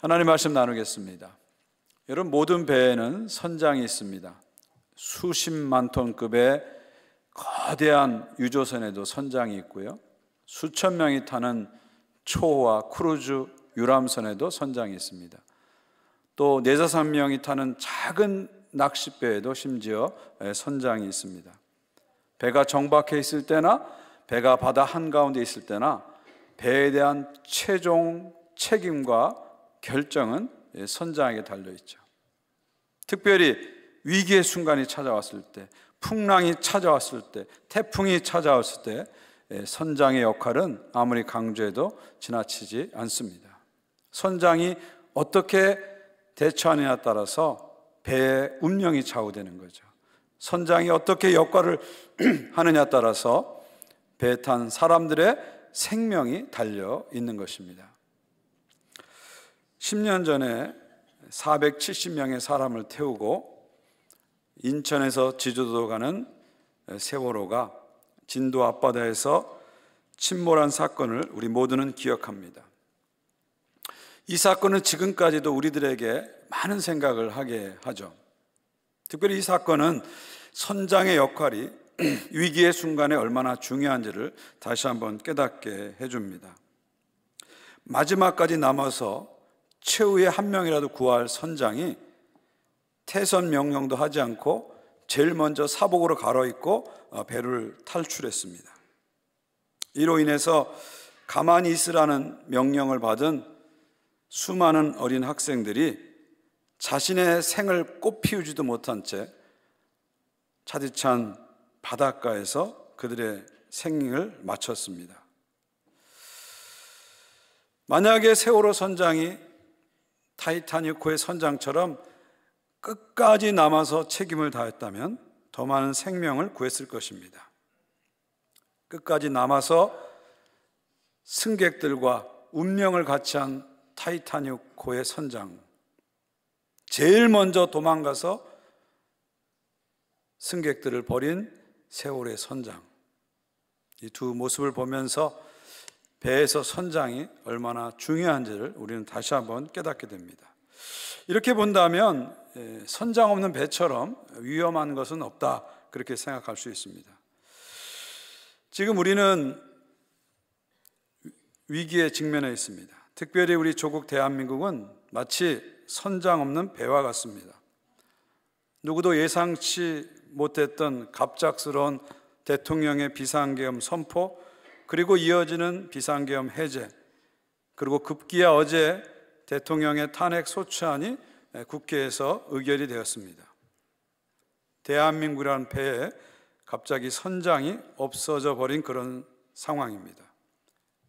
하나님 말씀 나누겠습니다. 여러분, 모든 배에는 선장이 있습니다. 수십만 톤급의 거대한 유조선에도 선장이 있고요, 수천 명이 타는 초호와 크루즈 유람선에도 선장이 있습니다. 또 4~5명이 타는 작은 낚싯배에도 심지어 선장이 있습니다. 배가 정박해 있을 때나 배가 바다 한가운데 있을 때나 배에 대한 최종 책임과 결정은 선장에게 달려있죠. 특별히 위기의 순간이 찾아왔을 때, 풍랑이 찾아왔을 때, 태풍이 찾아왔을 때 선장의 역할은 아무리 강조해도 지나치지 않습니다. 선장이 어떻게 대처하느냐에 따라서 배의 운명이 좌우되는 거죠. 선장이 어떻게 역할을 하느냐에 따라서 배에 탄 사람들의 생명이 달려 있는 것입니다. 10년 전에 470명의 사람을 태우고 인천에서 제주도 가는 세월호가 진도 앞바다에서 침몰한 사건을 우리 모두는 기억합니다. 이 사건은 지금까지도 우리들에게 많은 생각을 하게 하죠. 특별히 이 사건은 선장의 역할이 위기의 순간에 얼마나 중요한지를 다시 한번 깨닫게 해줍니다. 마지막까지 남아서 최후의 한 명이라도 구할 선장이 태선 명령도 하지 않고 제일 먼저 사복으로 갈아입고 배를 탈출했습니다. 이로 인해서 가만히 있으라는 명령을 받은 수많은 어린 학생들이 자신의 생을 꽃피우지도 못한 채 차디찬 바닷가에서 그들의 생을 마쳤습니다. 만약에 세월호 선장이 타이타닉호의 선장처럼 끝까지 남아서 책임을 다했다면 더 많은 생명을 구했을 것입니다. 끝까지 남아서 승객들과 운명을 같이 한 타이타닉호의 선장, 제일 먼저 도망가서 승객들을 버린 세월호의 선장, 이 두 모습을 보면서 배에서 선장이 얼마나 중요한지를 우리는 다시 한번 깨닫게 됩니다. 이렇게 본다면 선장 없는 배처럼 위험한 것은 없다, 그렇게 생각할 수 있습니다. 지금 우리는 위기에 직면해 있습니다. 특별히 우리 조국 대한민국은 마치 선장 없는 배와 같습니다. 누구도 예상치 못했던 갑작스러운 대통령의 비상계엄 선포, 그리고 이어지는 비상계엄 해제, 그리고 급기야 어제 대통령의 탄핵 소추안이 국회에서 의결이 되었습니다. 대한민국이라는 배에 갑자기 선장이 없어져 버린 그런 상황입니다.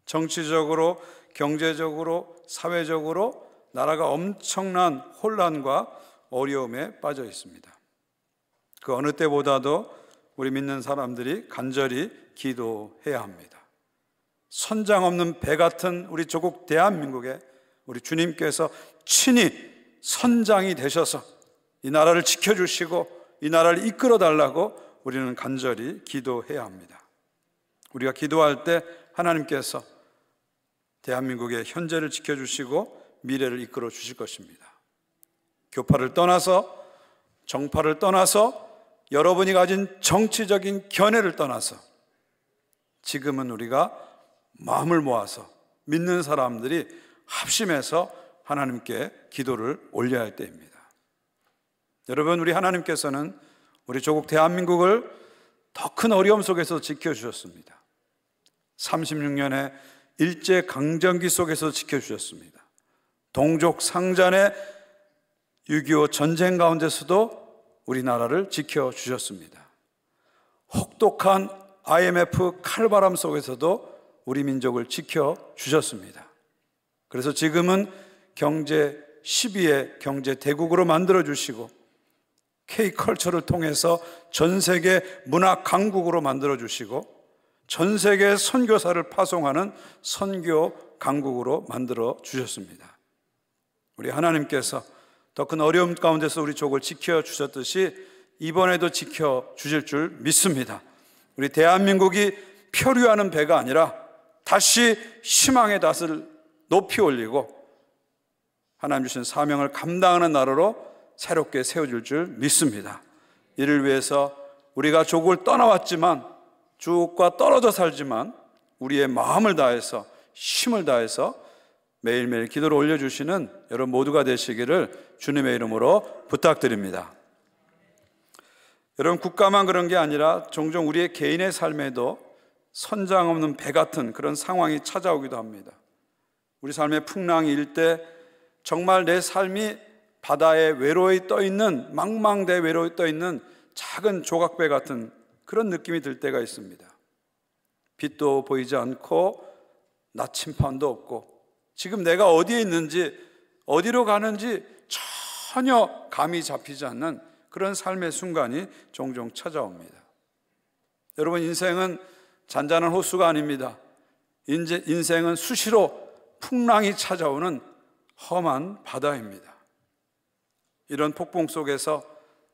정치적으로, 경제적으로, 사회적으로 나라가 엄청난 혼란과 어려움에 빠져 있습니다. 그 어느 때보다도 우리 믿는 사람들이 간절히 기도해야 합니다. 선장 없는 배 같은 우리 조국 대한민국에 우리 주님께서 친히 선장이 되셔서 이 나라를 지켜주시고 이 나라를 이끌어 달라고 우리는 간절히 기도해야 합니다. 우리가 기도할 때 하나님께서 대한민국의 현재를 지켜주시고 미래를 이끌어 주실 것입니다. 교파를 떠나서, 정파를 떠나서, 여러분이 가진 정치적인 견해를 떠나서 지금은 우리가 마음을 모아서 믿는 사람들이 합심해서 하나님께 기도를 올려야 할 때입니다. 여러분, 우리 하나님께서는 우리 조국 대한민국을 더 큰 어려움 속에서 지켜주셨습니다. 36년의 일제강점기 속에서 지켜주셨습니다. 동족 상잔의 6.25 전쟁 가운데서도 우리나라를 지켜주셨습니다. 혹독한 IMF 칼바람 속에서도 우리 민족을 지켜주셨습니다. 그래서 지금은 경제 10위의 경제 대국으로 만들어주시고 K컬처를 통해서 전 세계 문화 강국으로 만들어주시고 전 세계 선교사를 파송하는 선교 강국으로 만들어주셨습니다. 우리 하나님께서 더 큰 어려움 가운데서 우리 족을 지켜주셨듯이 이번에도 지켜주실 줄 믿습니다. 우리 대한민국이 표류하는 배가 아니라 다시 희망의 낯을 높이 올리고 하나님 주신 사명을 감당하는 나라로 새롭게 세워질 줄 믿습니다. 이를 위해서 우리가 조국을 떠나왔지만, 주옥과 떨어져 살지만 우리의 마음을 다해서, 힘을 다해서 매일매일 기도를 올려주시는 여러분 모두가 되시기를 주님의 이름으로 부탁드립니다. 여러분, 국가만 그런 게 아니라 종종 우리의 개인의 삶에도 선장 없는 배 같은 그런 상황이 찾아오기도 합니다. 우리 삶의 풍랑이 일 때 정말 내 삶이 바다에 외로이 떠있는, 망망대해 외로이 떠있는 작은 조각배 같은 그런 느낌이 들 때가 있습니다. 빛도 보이지 않고 나침판도 없고 지금 내가 어디에 있는지, 어디로 가는지 전혀 감이 잡히지 않는 그런 삶의 순간이 종종 찾아옵니다. 여러분, 인생은 잔잔한 호수가 아닙니다. 인생은 수시로 풍랑이 찾아오는 험한 바다입니다. 이런 폭풍 속에서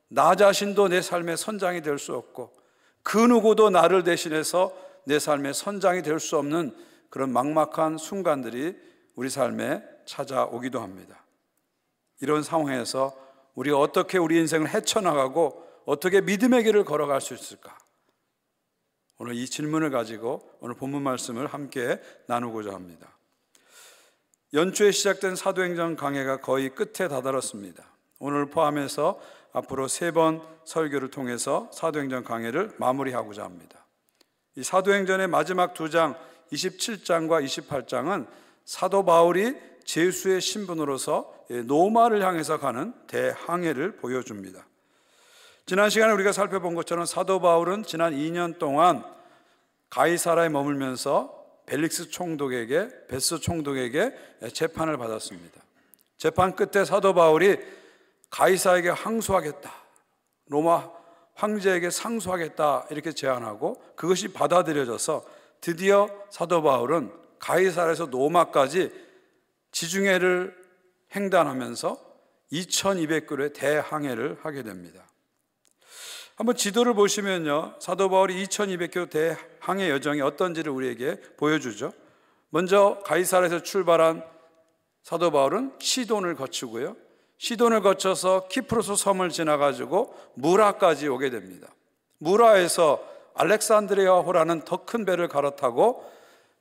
나 자신도 내 삶의 선장이 될 수 없고 그 누구도 나를 대신해서 내 삶의 선장이 될 수 없는 그런 막막한 순간들이 우리 삶에 찾아오기도 합니다. 이런 상황에서 우리가 어떻게 우리 인생을 헤쳐나가고 어떻게 믿음의 길을 걸어갈 수 있을까? 오늘 이 질문을 가지고 오늘 본문 말씀을 함께 나누고자 합니다. 연초에 시작된 사도행전 강해가 거의 끝에 다다랐습니다. 오늘 포함해서 앞으로 3번 설교를 통해서 사도행전 강해를 마무리하고자 합니다. 이 사도행전의 마지막 2장 27장과 28장은 사도 바울이 제수의 신분으로서 로마를 향해서 가는 대항해를 보여줍니다. 지난 시간에 우리가 살펴본 것처럼 사도 바울은 지난 2년 동안 가이사라에 머물면서 벨릭스 총독에게, 베스 총독에게 재판을 받았습니다. 재판 끝에 사도 바울이 가이사에게 항소하겠다, 로마 황제에게 상소하겠다 이렇게 제안하고 그것이 받아들여져서 드디어 사도 바울은 가이사라에서 로마까지 지중해를 횡단하면서 2200km의 대항해를 하게 됩니다. 한번 지도를 보시면요, 사도 바울이 2200km 대항해 여정이 어떤지를 우리에게 보여주죠. 먼저 가이사라에서 출발한 사도 바울은 시돈을 거치고요, 시돈을 거쳐서 키프로스 섬을 지나가지고 무라까지 오게 됩니다. 무라에서 알렉산드리아호라는 더 큰 배를 갈아타고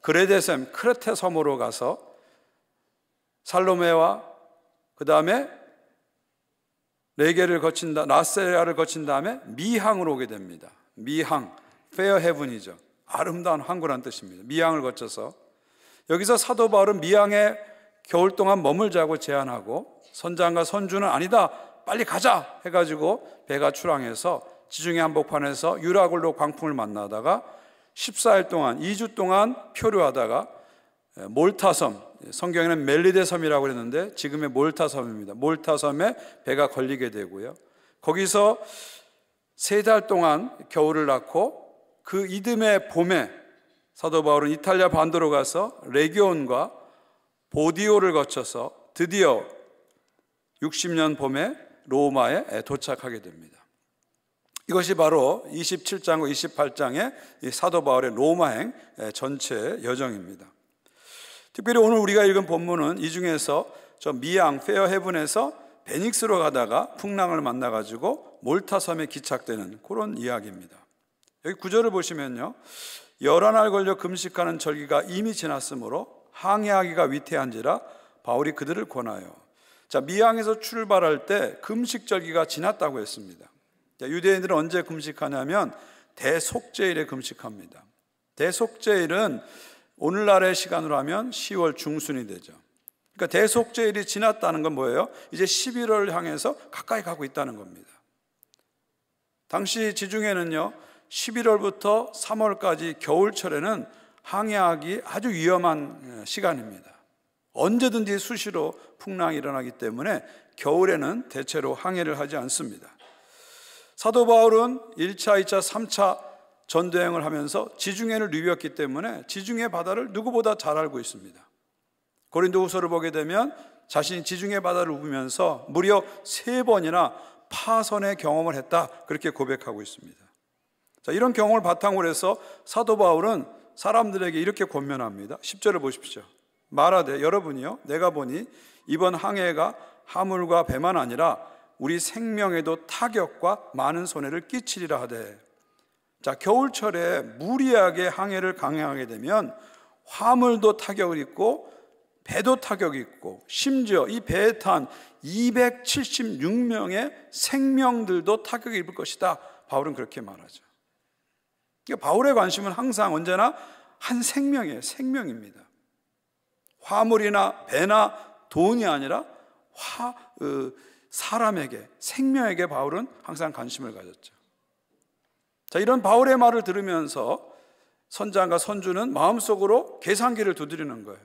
그레데셈, 크레테 섬으로 가서 살로메와 그 다음에 레게를 거친다, 라세아를 거친 다음에 미항으로 오게 됩니다. 미항, 페어 헤븐이죠. 아름다운 항구란 뜻입니다. 미항을 거쳐서 여기서 사도 바울은 미항에 겨울 동안 머물자고 제안하고 선장과 선주는 아니다, 빨리 가자 해가지고 배가 출항해서 지중해 한복판에서 유라굴로 광풍을 만나다가 14일 동안, 2주 동안 표류하다가 몰타섬, 성경에는 멜리데 섬이라고 했는데 지금의 몰타섬입니다. 몰타섬에 배가 걸리게 되고요, 거기서 3달 동안 겨울을 낳고 그 이듬해 봄에 사도 바울은 이탈리아 반도로 가서 레기온과 보디오를 거쳐서 드디어 60년 봄에 로마에 도착하게 됩니다. 이것이 바로 27장과 28장의 사도 바울의 로마행 전체 여정입니다. 특별히 오늘 우리가 읽은 본문은 이 중에서 저 미양 페어 헤븐에서 베닉스로 가다가 풍랑을 만나가지고 몰타섬에 기착되는 그런 이야기입니다. 여기 구절을 보시면요, 11날 걸려 금식하는 절기가 이미 지났으므로 항해하기가 위태한지라 바울이 그들을 권하여. 자, 미양에서 출발할 때 금식절기가 지났다고 했습니다. 자, 유대인들은 언제 금식하냐면 대속죄일에 금식합니다. 대속죄일은 오늘날의 시간으로 하면 10월 중순이 되죠. 그러니까 대속죄일이 지났다는 건 뭐예요? 이제 11월을 향해서 가까이 가고 있다는 겁니다. 당시 지중해는요, 11월부터 3월까지 겨울철에는 항해하기 아주 위험한 시간입니다. 언제든지 수시로 풍랑이 일어나기 때문에 겨울에는 대체로 항해를 하지 않습니다. 사도 바울은 1차, 2차, 3차 전도행을 하면서 지중해를 누볐기 때문에 지중해 바다를 누구보다 잘 알고 있습니다. 고린도후서를 보게 되면 자신이 지중해 바다를 누비면서 무려 3번이나 파선의 경험을 했다, 그렇게 고백하고 있습니다. 자, 이런 경험을 바탕으로 해서 사도 바울은 사람들에게 이렇게 권면합니다. 10절을 보십시오. 말하되 여러분이요 내가 보니 이번 항해가 하물과 배만 아니라 우리 생명에도 타격과 많은 손해를 끼치리라 하되. 자, 겨울철에 무리하게 항해를 강행하게 되면 화물도 타격을 입고 배도 타격이 있고 심지어 이 배에 탄 276명의 생명들도 타격을 입을 것이다. 바울은 그렇게 말하죠. 그러니까 바울의 관심은 항상 언제나 한 생명이에요. 생명입니다. 화물이나 배나 돈이 아니라 사람에게, 생명에게 바울은 항상 관심을 가졌죠. 자, 이런 바울의 말을 들으면서 선장과 선주는 마음속으로 계산기를 두드리는 거예요.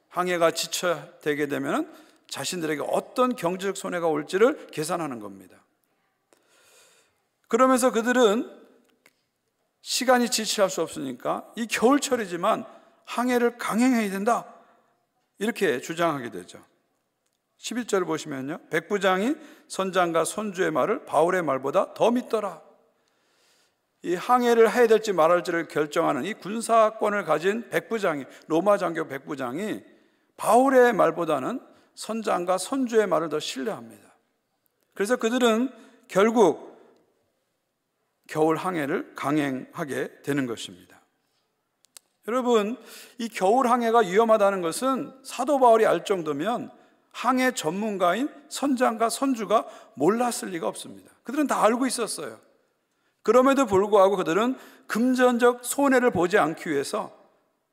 항해가 지체되게 되면 자신들에게 어떤 경제적 손해가 올지를 계산하는 겁니다. 그러면서 그들은 시간이 지체할 수 없으니까 이 겨울철이지만 항해를 강행해야 된다, 이렇게 주장하게 되죠. 11절을 보시면요, 백부장이 선장과 선주의 말을 바울의 말보다 더 믿더라. 이 항해를 해야 될지 말할지를 결정하는 이 군사권을 가진 백부장이, 로마 장교 백부장이 바울의 말보다는 선장과 선주의 말을 더 신뢰합니다. 그래서 그들은 결국 겨울 항해를 강행하게 되는 것입니다. 여러분, 이 겨울 항해가 위험하다는 것은 사도 바울이 알 정도면 항해 전문가인 선장과 선주가 몰랐을 리가 없습니다. 그들은 다 알고 있었어요. 그럼에도 불구하고 그들은 금전적 손해를 보지 않기 위해서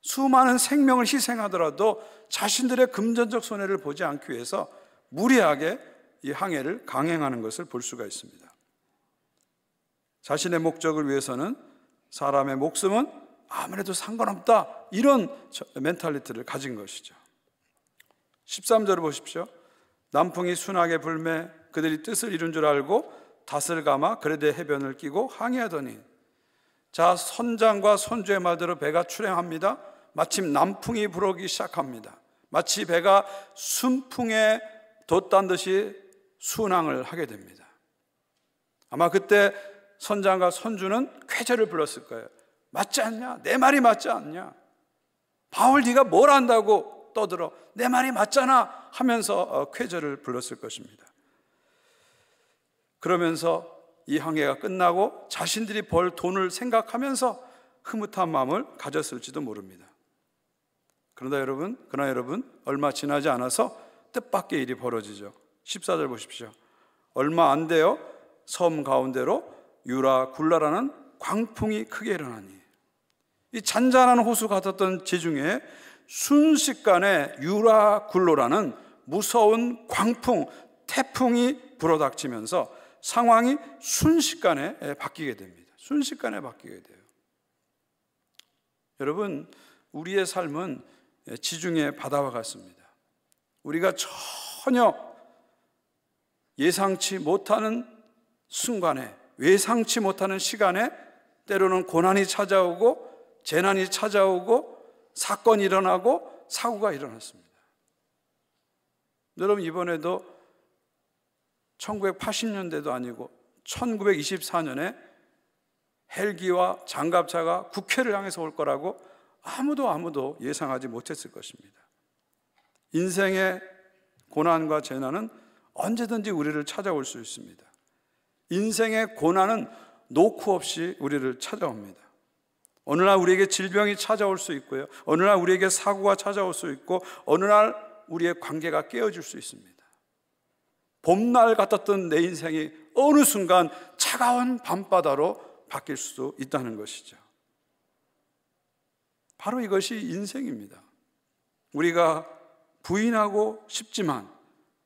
수많은 생명을 희생하더라도 자신들의 금전적 손해를 보지 않기 위해서 무리하게 이 항해를 강행하는 것을 볼 수가 있습니다. 자신의 목적을 위해서는 사람의 목숨은 아무래도 상관없다, 이런 멘탈리티를 가진 것이죠. 13절을 보십시오. 남풍이 순하게 불매 그들이 뜻을 이룬 줄 알고 닷을 감아 그레데 해변을 끼고 항해하더니. 자, 선장과 선주의 말대로 배가 출행합니다. 마침 남풍이 불어오기 시작합니다. 마치 배가 순풍에 돛단 듯이 순항을 하게 됩니다. 아마 그때 선장과 선주는 쾌재를 불렀을 거예요. 맞지 않냐? 내 말이 맞지 않냐? 바울 네가 뭘 안다고 떠들어? 내 말이 맞잖아 하면서 쾌재를 불렀을 것입니다. 그러면서 이 항해가 끝나고 자신들이 벌 돈을 생각하면서 흐뭇한 마음을 가졌을지도 모릅니다. 그러나 여러분 얼마 지나지 않아서 뜻밖의 일이 벌어지죠. 14절 보십시오. 얼마 안 돼요 섬 가운데로 유라 굴라라는 광풍이 크게 일어나니. 이 잔잔한 호수 같았던 지중해에 순식간에 유라 굴로라는 무서운 광풍, 태풍이 불어닥치면서 상황이 순식간에 바뀌게 됩니다. 순식간에 바뀌게 돼요. 여러분, 우리의 삶은 지중해 바다와 같습니다. 우리가 전혀 예상치 못하는 순간에, 예상치 못하는 시간에 때로는 고난이 찾아오고 재난이 찾아오고 사건이 일어나고 사고가 일어났습니다. 여러분, 이번에도 1980년대도 아니고 1924년에 헬기와 장갑차가 국회를 향해서 올 거라고 아무도 예상하지 못했을 것입니다. 인생의 고난과 재난은 언제든지 우리를 찾아올 수 있습니다. 인생의 고난은 노크 없이 우리를 찾아옵니다. 어느 날 우리에게 질병이 찾아올 수 있고요, 어느 날 우리에게 사고가 찾아올 수 있고, 어느 날 우리의 관계가 깨어질 수 있습니다. 봄날 같았던 내 인생이 어느 순간 차가운 밤바다로 바뀔 수도 있다는 것이죠. 바로 이것이 인생입니다. 우리가 부인하고 싶지만,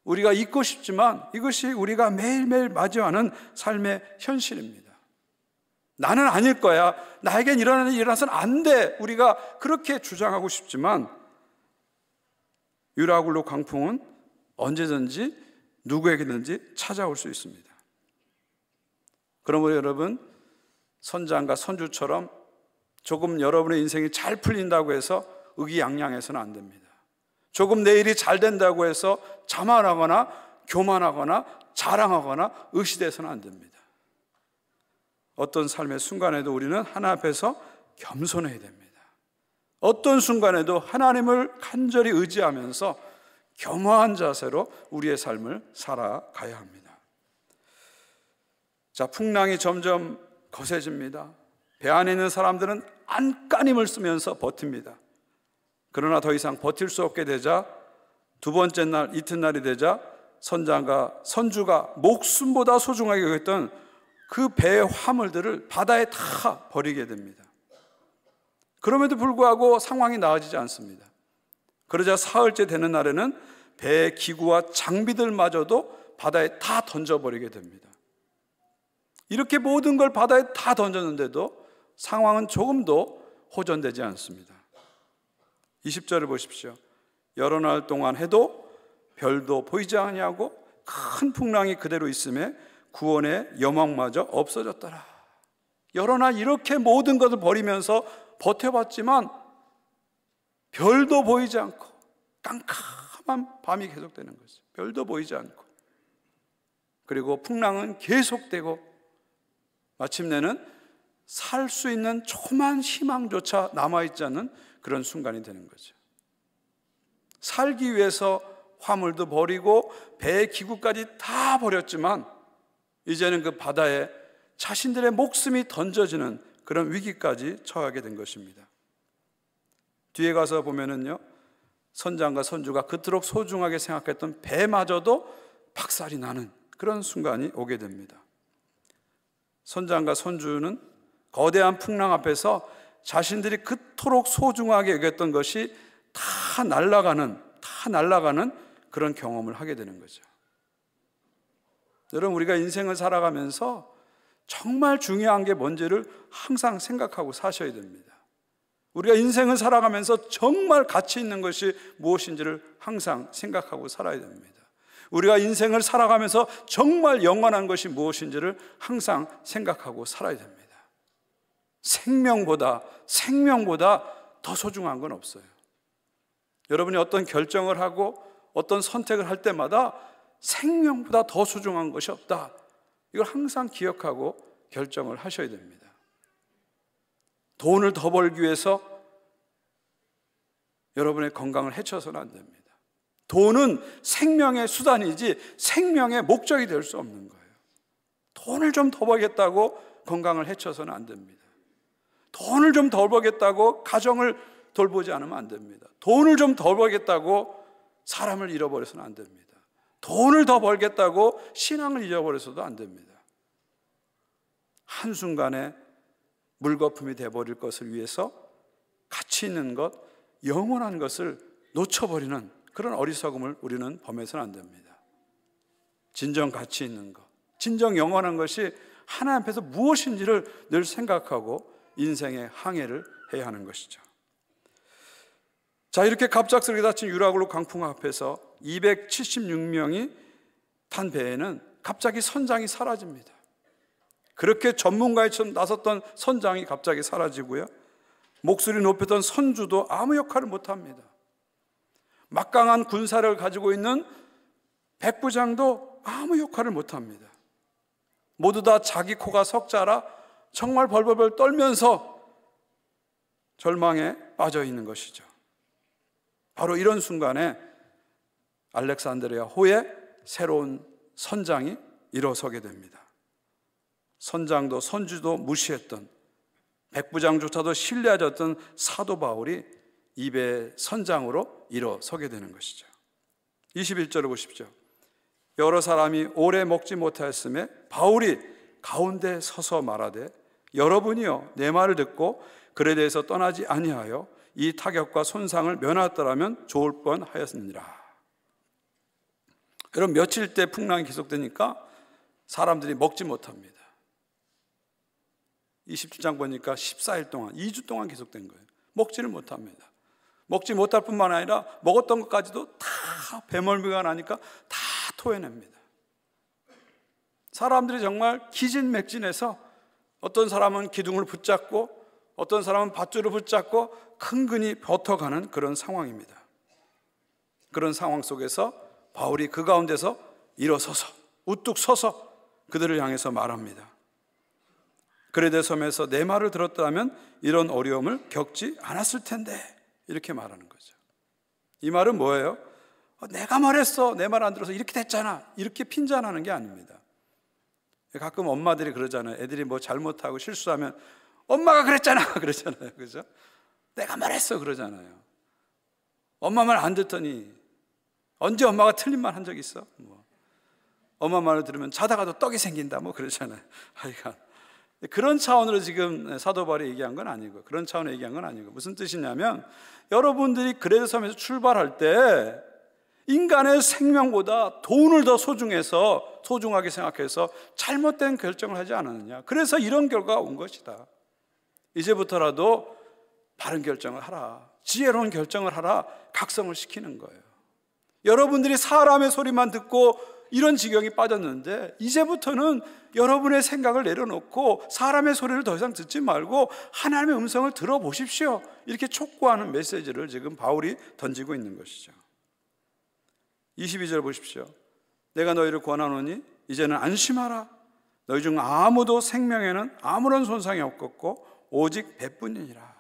우리가 잊고 싶지만, 이것이 우리가 매일매일 마주하는 삶의 현실입니다. 나는 아닐 거야, 나에겐 일어나는 일이 일어나서는 안 돼, 우리가 그렇게 주장하고 싶지만 유라굴로 광풍은 언제든지 누구에게든지 찾아올 수 있습니다. 그러므로 여러분, 선장과 선주처럼 조금 여러분의 인생이 잘 풀린다고 해서 의기양양해서는 안 됩니다. 조금 내 일이 잘 된다고 해서 자만하거나 교만하거나 자랑하거나 의시돼서는 안 됩니다. 어떤 삶의 순간에도 우리는 하나 앞에서 겸손해야 됩니다. 어떤 순간에도 하나님을 간절히 의지하면서 겸허한 자세로 우리의 삶을 살아가야 합니다. 자, 풍랑이 점점 거세집니다. 배 안에 있는 사람들은 안간힘을 쓰면서 버팁니다. 그러나 더 이상 버틸 수 없게 되자 두 번째 날, 이튿날이 되자 선장과 선주가 목숨보다 소중하게 여겼던 그 배의 화물들을 바다에 다 버리게 됩니다. 그럼에도 불구하고 상황이 나아지지 않습니다. 그러자 사흘째 되는 날에는 배의 기구와 장비들마저도 바다에 다 던져버리게 됩니다. 이렇게 모든 걸 바다에 다 던졌는데도 상황은 조금도 호전되지 않습니다. 20절을 보십시오. 여러 날 동안 해도 별도 보이지 아니하고 큰 풍랑이 그대로 있음에 구원의 여망마저 없어졌더라. 여러 날 이렇게 모든 것을 버리면서 버텨봤지만 별도 보이지 않고 깜깜한 밤이 계속되는 거죠. 별도 보이지 않고, 그리고 풍랑은 계속되고 마침내는 살 수 있는 조그만 희망조차 남아있지 않는 그런 순간이 되는 거죠. 살기 위해서 화물도 버리고 배의 기구까지 다 버렸지만 이제는 그 바다에 자신들의 목숨이 던져지는 그런 위기까지 처하게 된 것입니다. 뒤에 가서 보면은요, 선장과 선주가 그토록 소중하게 생각했던 배마저도 박살이 나는 그런 순간이 오게 됩니다. 선장과 선주는 거대한 풍랑 앞에서 자신들이 그토록 소중하게 여겼던 것이 다 날아가는 그런 경험을 하게 되는 거죠. 여러분, 우리가 인생을 살아가면서 정말 중요한 게 뭔지를 항상 생각하고 사셔야 됩니다. 우리가 인생을 살아가면서 정말 가치 있는 것이 무엇인지를 항상 생각하고 살아야 됩니다. 우리가 인생을 살아가면서 정말 영원한 것이 무엇인지를 항상 생각하고 살아야 됩니다. 생명보다 더 소중한 건 없어요. 여러분이 어떤 결정을 하고 어떤 선택을 할 때마다 생명보다 더 소중한 것이 없다. 이걸 항상 기억하고 결정을 하셔야 됩니다. 돈을 더 벌기 위해서 여러분의 건강을 해쳐서는 안 됩니다. 돈은 생명의 수단이지 생명의 목적이 될 수 없는 거예요. 돈을 좀 더 벌겠다고 건강을 해쳐서는 안 됩니다. 돈을 좀 더 벌겠다고 가정을 돌보지 않으면 안 됩니다. 돈을 좀 더 벌겠다고 사람을 잃어버려서는 안 됩니다. 돈을 더 벌겠다고 신앙을 잃어버려서도 안 됩니다. 한순간에 물거품이 되어버릴 것을 위해서 가치 있는 것, 영원한 것을 놓쳐버리는 그런 어리석음을 우리는 범해서는 안 됩니다. 진정 가치 있는 것, 진정 영원한 것이 하나님 앞에서 무엇인지를 늘 생각하고 인생의 항해를 해야 하는 것이죠. 자, 이렇게 갑작스럽게 닥친 유라굴로 강풍 앞에서 276명이 탄 배에는 갑자기 선장이 사라집니다. 그렇게 전문가처럼 나섰던 선장이 갑자기 사라지고요, 목소리 높였던 선주도 아무 역할을 못합니다. 막강한 군사를 가지고 있는 백부장도 아무 역할을 못합니다. 모두 다 자기 코가 석자라 정말 벌벌벌 떨면서 절망에 빠져 있는 것이죠. 바로 이런 순간에 알렉산드리아 호에 새로운 선장이 일어서게 됩니다. 선장도 선주도 무시했던, 백부장조차도 신뢰하였던 사도 바울이 이 배의 선장으로 일어서게 되는 것이죠. 21절을 보십시오. 여러 사람이 오래 먹지 못하였음에 바울이 가운데 서서 말하되, 여러분이여 내 말을 듣고 글에 대해서 떠나지 아니하여 이 타격과 손상을 면하였더라면 좋을 뻔하였느니라. 여러분, 며칠째 풍랑이 계속되니까 사람들이 먹지 못합니다. 27장 보니까 14일 동안, 2주 동안 계속된 거예요. 먹지를 못합니다. 먹지 못할 뿐만 아니라 먹었던 것까지도 다 배멀미가 나니까 다 토해냅니다. 사람들이 정말 기진맥진해서 어떤 사람은 기둥을 붙잡고 어떤 사람은 밧줄을 붙잡고 큰근히 버텨가는 그런 상황입니다. 그런 상황 속에서 바울이 그 가운데서 일어서서 우뚝 서서 그들을 향해서 말합니다. 그레데 섬에서 내 말을 들었다면 이런 어려움을 겪지 않았을 텐데, 이렇게 말하는 거죠. 이 말은 뭐예요? 내가 말했어, 내 말 안 들어서 이렇게 됐잖아, 이렇게 핀잔하는 게 아닙니다. 가끔 엄마들이 그러잖아요. 애들이 뭐 잘못하고 실수하면 엄마가 그랬잖아 그러잖아요. 그죠? 내가 말했어 그러잖아요. 엄마 말 안 듣더니 언제 엄마가 틀린 말 한 적 있어? 뭐. 엄마 말을 들으면 자다가도 떡이 생긴다 뭐 그러잖아요. 하여간 그런 차원으로 지금 사도 바울이 얘기한 건 아니고, 그런 차원으로 얘기한 건 아니고, 무슨 뜻이냐면 여러분들이 그레데 섬에서 출발할 때 인간의 생명보다 돈을 더 소중하게 생각해서 잘못된 결정을 하지 않았느냐. 그래서 이런 결과가 온 것이다. 이제부터라도 바른 결정을 하라, 지혜로운 결정을 하라, 각성을 시키는 거예요. 여러분들이 사람의 소리만 듣고 이런 지경이 빠졌는데, 이제부터는 여러분의 생각을 내려놓고 사람의 소리를 더 이상 듣지 말고 하나님의 음성을 들어보십시오, 이렇게 촉구하는 메시지를 지금 바울이 던지고 있는 것이죠. 22절 보십시오. 내가 너희를 권하노니 이제는 안심하라. 너희 중 아무도 생명에는 아무런 손상이 없겠고 오직 배뿐이니라.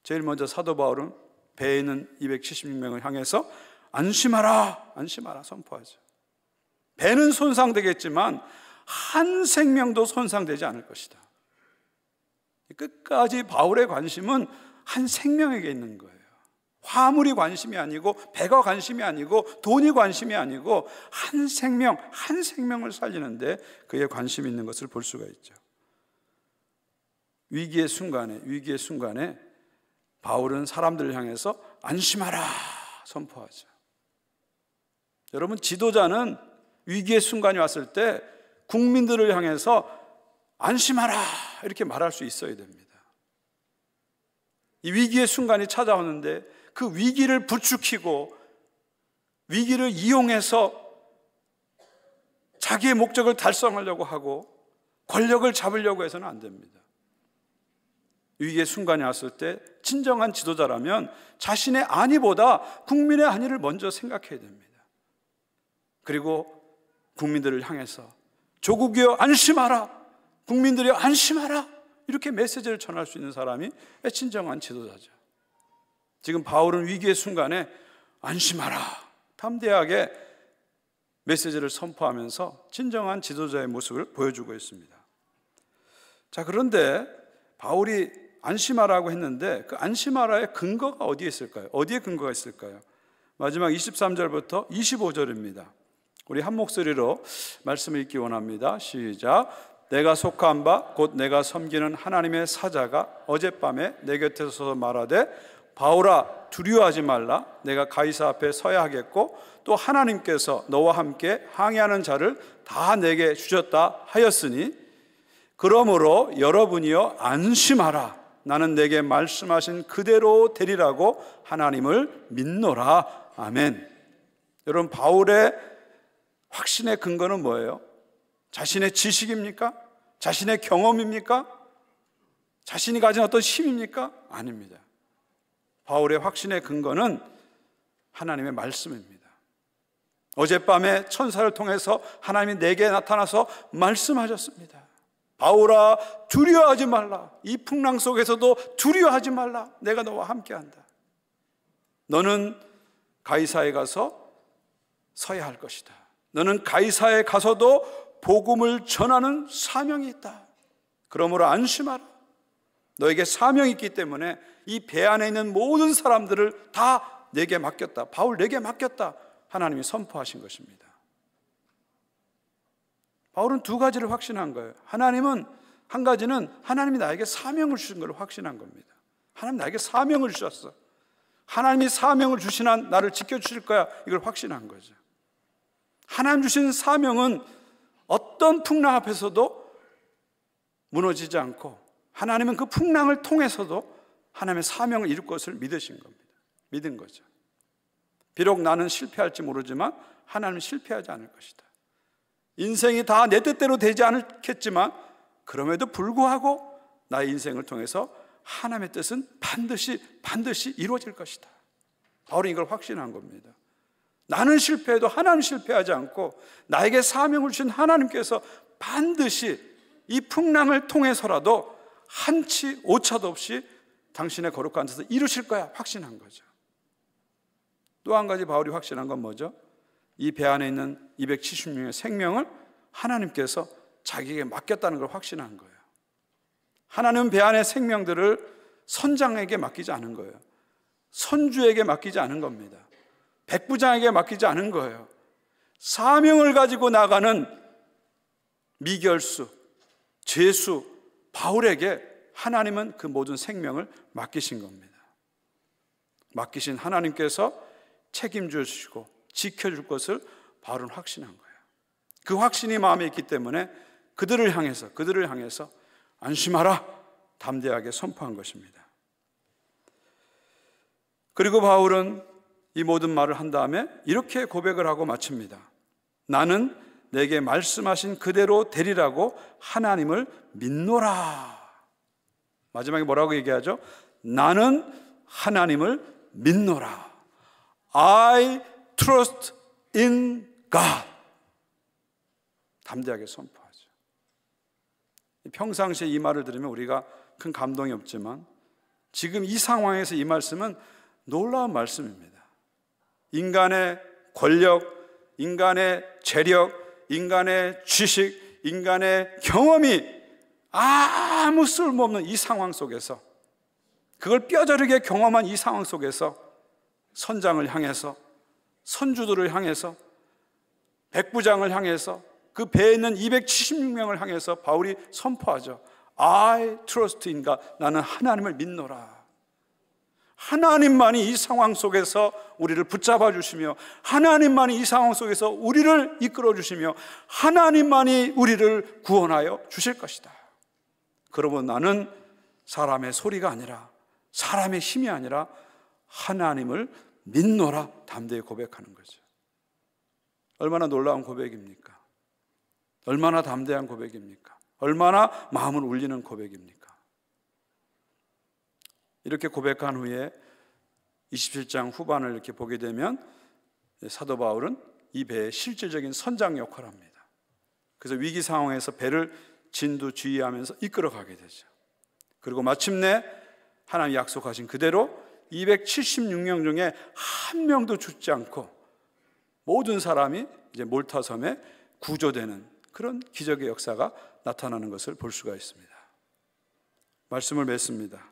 제일 먼저 사도 바울은 배에 있는 276명을 향해서 안심하라, 안심하라 선포하죠. 배는 손상되겠지만 한 생명도 손상되지 않을 것이다. 끝까지 바울의 관심은 한 생명에게 있는 거예요. 화물이 관심이 아니고, 배가 관심이 아니고, 돈이 관심이 아니고, 한 생명을 살리는데 그의 관심이 있는 것을 볼 수가 있죠. 위기의 순간에 바울은 사람들을 향해서 안심하라 선포하죠. 여러분, 지도자는 위기의 순간이 왔을 때 국민들을 향해서 안심하라 이렇게 말할 수 있어야 됩니다. 이 위기의 순간이 찾아오는데 그 위기를 부추기고 위기를 이용해서 자기의 목적을 달성하려고 하고 권력을 잡으려고 해서는 안 됩니다. 위기의 순간이 왔을 때 진정한 지도자라면 자신의 안위보다 국민의 안위를 먼저 생각해야 됩니다. 그리고 국민들을 향해서 조국이여 안심하라, 국민들이여 안심하라, 이렇게 메시지를 전할 수 있는 사람이 진정한 지도자죠. 지금 바울은 위기의 순간에 안심하라, 담대하게 메시지를 선포하면서 진정한 지도자의 모습을 보여주고 있습니다. 자, 그런데 바울이 안심하라고 했는데 그 안심하라의 근거가 어디에 있을까요? 어디에 근거가 있을까요? 마지막 23절부터 25절입니다. 우리 한 목소리로 말씀을 읽기 원합니다. 시작. 내가 속한 바 곧 내가 섬기는 하나님의 사자가 어젯밤에 내 곁에 서서 말하되 바울아 두려워하지 말라. 내가 가이사 앞에 서야 하겠고 또 하나님께서 너와 함께 항해하는 자를 다 내게 주셨다 하였으니 그러므로 여러분이여 안심하라. 나는 내게 말씀하신 그대로 되리라고 하나님을 믿노라. 아멘. 여러분, 바울의 확신의 근거는 뭐예요? 자신의 지식입니까? 자신의 경험입니까? 자신이 가진 어떤 힘입니까? 아닙니다. 바울의 확신의 근거는 하나님의 말씀입니다. 어젯밤에 천사를 통해서 하나님이 내게 나타나서 말씀하셨습니다. 바울아 두려워하지 말라. 이 풍랑 속에서도 두려워하지 말라. 내가 너와 함께한다. 너는 가이사에 가서 서야 할 것이다. 너는 가이사에 가서도 복음을 전하는 사명이 있다. 그러므로 안심하라. 너에게 사명이 있기 때문에 이 배 안에 있는 모든 사람들을 다 내게 맡겼다. 바울 내게 맡겼다. 하나님이 선포하신 것입니다. 바울은 두 가지를 확신한 거예요. 한 가지는 하나님이 나에게 사명을 주신 걸 확신한 겁니다. 하나님 나에게 사명을 주셨어. 하나님이 사명을 주신 한 나를 지켜주실 거야. 이걸 확신한 거죠. 하나님 주신 사명은 어떤 풍랑 앞에서도 무너지지 않고 하나님은 그 풍랑을 통해서도 하나님의 사명을 이룰 것을 믿으신 겁니다. 믿은 거죠. 비록 나는 실패할지 모르지만 하나님은 실패하지 않을 것이다. 인생이 다 내 뜻대로 되지 않겠지만 그럼에도 불구하고 나의 인생을 통해서 하나님의 뜻은 반드시 이루어질 것이다. 바울은 이걸 확신한 겁니다. 나는 실패해도 하나님 실패하지 않고 나에게 사명을 주신 하나님께서 반드시 이 풍랑을 통해서라도 한치 오차도 없이 당신의 거룩한 뜻을 이루실 거야 확신한 거죠. 또 한 가지 바울이 확신한 건 뭐죠? 이 배 안에 있는 276명의 생명을 하나님께서 자기에게 맡겼다는 걸 확신한 거예요. 하나님은 배 안의 생명들을 선장에게 맡기지 않은 거예요. 선주에게 맡기지 않은 겁니다. 백부장에게 맡기지 않은 거예요. 사명을 가지고 나가는 미결수, 제수, 바울에게 하나님은 그 모든 생명을 맡기신 겁니다. 맡기신 하나님께서 책임져 주시고 지켜줄 것을 바울은 확신한 거예요. 그 확신이 마음에 있기 때문에 그들을 향해서 안심하라 담대하게 선포한 것입니다. 그리고 바울은 이 모든 말을 한 다음에 이렇게 고백을 하고 마칩니다. 나는 내게 말씀하신 그대로 되리라고 하나님을 믿노라. 마지막에 뭐라고 얘기하죠? 나는 하나님을 믿노라. I trust in God. 담대하게 선포하죠. 평상시에 이 말을 들으면 우리가 큰 감동이 없지만 지금 이 상황에서 이 말씀은 놀라운 말씀입니다. 인간의 권력, 인간의 재력, 인간의 지식, 인간의 경험이 아무 쓸모없는 이 상황 속에서, 그걸 뼈저리게 경험한 이 상황 속에서 선장을 향해서, 선주들을 향해서, 백부장을 향해서, 그 배에 있는 276명을 향해서 바울이 선포하죠. I trust in God. 나는 하나님을 믿노라. 하나님만이 이 상황 속에서 우리를 붙잡아 주시며, 하나님만이 이 상황 속에서 우리를 이끌어 주시며, 하나님만이 우리를 구원하여 주실 것이다. 그러면 나는 사람의 소리가 아니라, 사람의 힘이 아니라 하나님을 믿노라 담대히 고백하는 거죠. 얼마나 놀라운 고백입니까? 얼마나 담대한 고백입니까? 얼마나 마음을 울리는 고백입니까? 이렇게 고백한 후에 27장 후반을 이렇게 보게 되면 사도 바울은 이 배의 실질적인 선장 역할을 합니다. 그래서 위기 상황에서 배를 진두지휘하면서 이끌어가게 되죠. 그리고 마침내 하나님이 약속하신 그대로 276명 중에 한 명도 죽지 않고 모든 사람이 이제 몰타섬에 구조되는 그런 기적의 역사가 나타나는 것을 볼 수가 있습니다. 말씀을 맺습니다.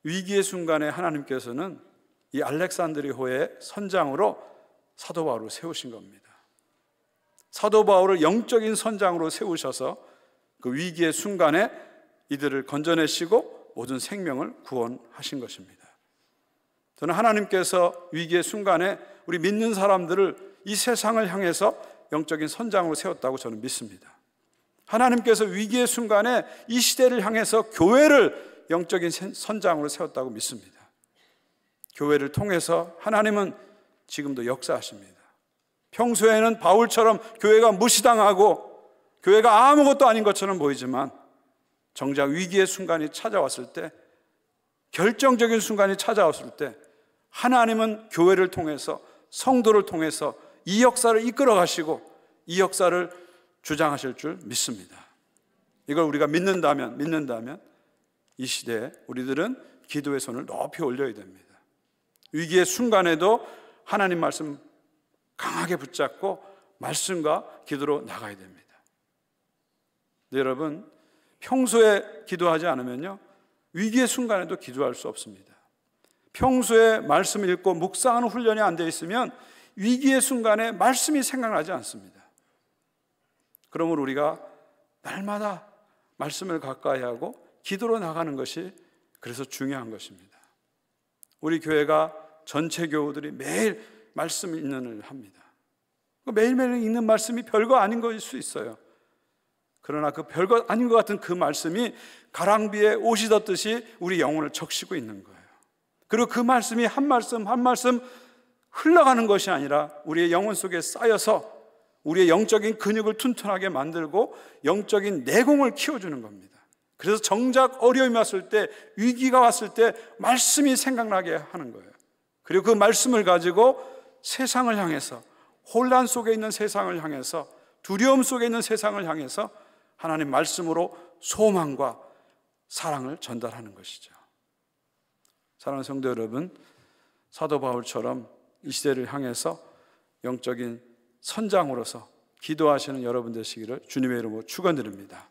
위기의 순간에 하나님께서는 이 알렉산드리호의 선장으로 사도 바울을 세우신 겁니다. 사도 바울을 영적인 선장으로 세우셔서 그 위기의 순간에 이들을 건져내시고 모든 생명을 구원하신 것입니다. 저는 하나님께서 위기의 순간에 우리 믿는 사람들을 이 세상을 향해서 영적인 선장으로 세웠다고 저는 믿습니다. 하나님께서 위기의 순간에 이 시대를 향해서 교회를 영적인 선장으로 세웠다고 믿습니다. 교회를 통해서 하나님은 지금도 역사하십니다. 평소에는 바울처럼 교회가 무시당하고 교회가 아무것도 아닌 것처럼 보이지만 정작 위기의 순간이 찾아왔을 때, 결정적인 순간이 찾아왔을 때 하나님은 교회를 통해서, 성도를 통해서 이 역사를 이끌어 가시고 이 역사를 주장하실 줄 믿습니다. 이걸 우리가 믿는다면 이 시대에 우리들은 기도의 손을 높이 올려야 됩니다. 위기의 순간에도 하나님 말씀 강하게 붙잡고 말씀과 기도로 나가야 됩니다. 네, 여러분, 평소에 기도하지 않으면요, 위기의 순간에도 기도할 수 없습니다. 평소에 말씀을 읽고 묵상하는 훈련이 안 돼 있으면 위기의 순간에 말씀이 생각나지 않습니다. 그러므로 우리가 날마다 말씀을 가까이 하고 기도로 나가는 것이 그래서 중요한 것입니다. 우리 교회가 전체 교우들이 매일 말씀 읽는 합니다. 매일매일 읽는 말씀이 별거 아닌 것일 수 있어요. 그러나 그 별거 아닌 것 같은 그 말씀이 가랑비에 옷이 덧듯이 우리 영혼을 적시고 있는 거예요. 그리고 그 말씀이 한 말씀 한 말씀 흘러가는 것이 아니라 우리의 영혼 속에 쌓여서 우리의 영적인 근육을 튼튼하게 만들고 영적인 내공을 키워주는 겁니다. 그래서 정작 어려움이 왔을 때, 위기가 왔을 때 말씀이 생각나게 하는 거예요. 그리고 그 말씀을 가지고 세상을 향해서, 혼란 속에 있는 세상을 향해서, 두려움 속에 있는 세상을 향해서 하나님 말씀으로 소망과 사랑을 전달하는 것이죠. 사랑하는 성도 여러분, 사도 바울처럼 이 시대를 향해서 영적인 선장으로서 기도하시는 여러분 되시기를 주님의 이름으로 축원드립니다.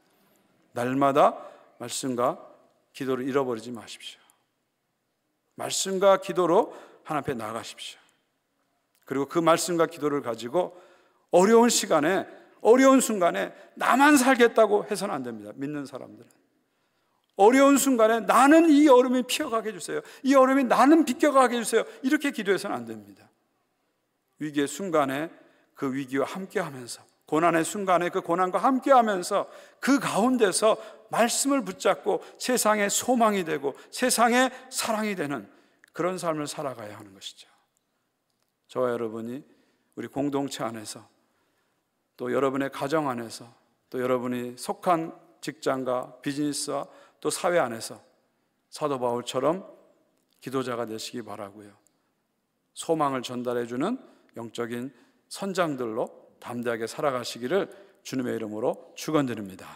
날마다 말씀과 기도를 잃어버리지 마십시오. 말씀과 기도로 하나님 앞에 나가십시오. 그리고 그 말씀과 기도를 가지고 어려운 시간에, 어려운 순간에 나만 살겠다고 해서는 안 됩니다. 믿는 사람들은 어려운 순간에 나는 이 어려움이 피어가게 해주세요, 이 어려움이 나는 비껴가게 해주세요, 이렇게 기도해서는 안 됩니다. 위기의 순간에 그 위기와 함께하면서, 고난의 순간에 그 고난과 함께하면서 그 가운데서 말씀을 붙잡고 세상의 소망이 되고 세상의 사랑이 되는 그런 삶을 살아가야 하는 것이죠. 저와 여러분이 우리 공동체 안에서, 또 여러분의 가정 안에서, 또 여러분이 속한 직장과 비즈니스와 또 사회 안에서 사도 바울처럼 기도자가 되시기 바라고요. 소망을 전달해주는 영적인 선장들로 담대하게 살아가시기를 주님의 이름으로 축원드립니다.